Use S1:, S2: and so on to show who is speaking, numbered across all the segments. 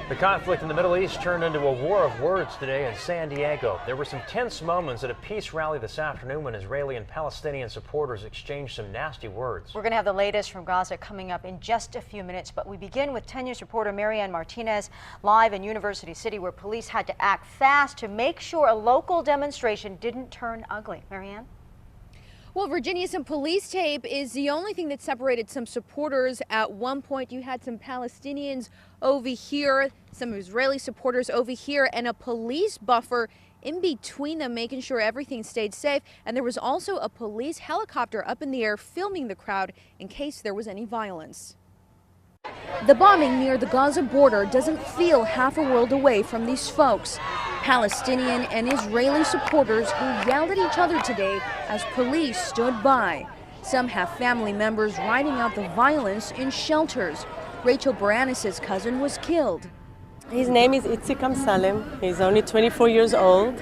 S1: The conflict in the Middle East turned into a war of words today in San Diego. There were some tense moments at a peace rally this afternoon when Israeli and Palestinian supporters exchanged some nasty words.
S2: We're going to have the latest from Gaza coming up in just a few minutes, but we begin with 10 News reporter Marianne Martinez live in University City, where police had to act fast to make sure a local demonstration didn't turn ugly. Marianne?
S3: Well, Virginia, some police tape is the only thing that separated some supporters. At one point, you had some Palestinians over here, some Israeli supporters over here, and a police buffer in between them, making sure everything stayed safe. And there was also a police helicopter up in the air filming the crowd in case there was any violence. The bombing near the Gaza border doesn't feel half a world away from these folks. Palestinian and Israeli supporters who yelled at each other today as police stood by. Some have family members riding out the violence in shelters. Rachel Baranis' cousin was killed.
S4: His name is Itzik Salem. He's only 24 years old.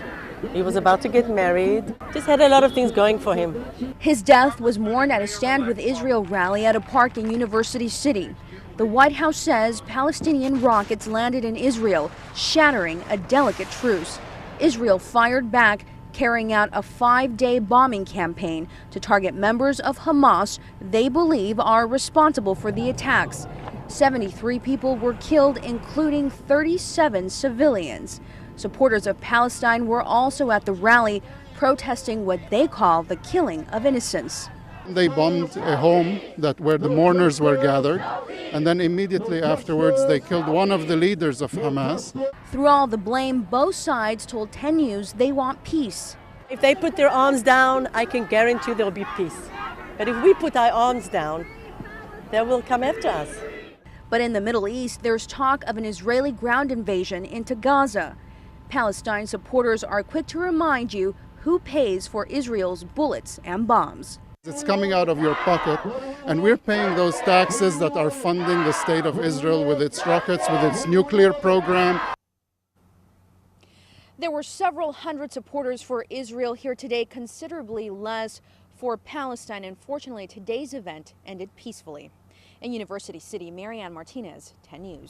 S4: He was about to get married. Just had a lot of things going for him.
S3: His death was mourned at a Stand With Israel rally at a park in University City. The White House says Palestinian rockets landed in Israel, shattering a delicate truce. Israel fired back, carrying out a 5-day bombing campaign to target members of Hamas they believe are responsible for the attacks. 73 people were killed, including 37 civilians. Supporters of Palestine were also at the rally, protesting what they call the killing of innocents.
S5: They bombed a home where the mourners were gathered, and then immediately afterwards they killed one of the leaders of Hamas.
S3: Through all the blame, both sides told 10 News they want peace.
S4: If they put their arms down, I can guarantee there'll be peace. But if we put our arms down, they will come after us.
S3: But in the Middle East, there's talk of an Israeli ground invasion into Gaza. Palestine supporters are quick to remind you who pays for Israel's bullets and bombs.
S5: It's coming out of your pocket, and we're paying those taxes that are funding the state of Israel with its rockets, with its nuclear program.
S3: There were several hundred supporters for Israel here today, considerably less for Palestine. Unfortunately, today's event ended peacefully. In University City, Marianne Martinez, 10 News.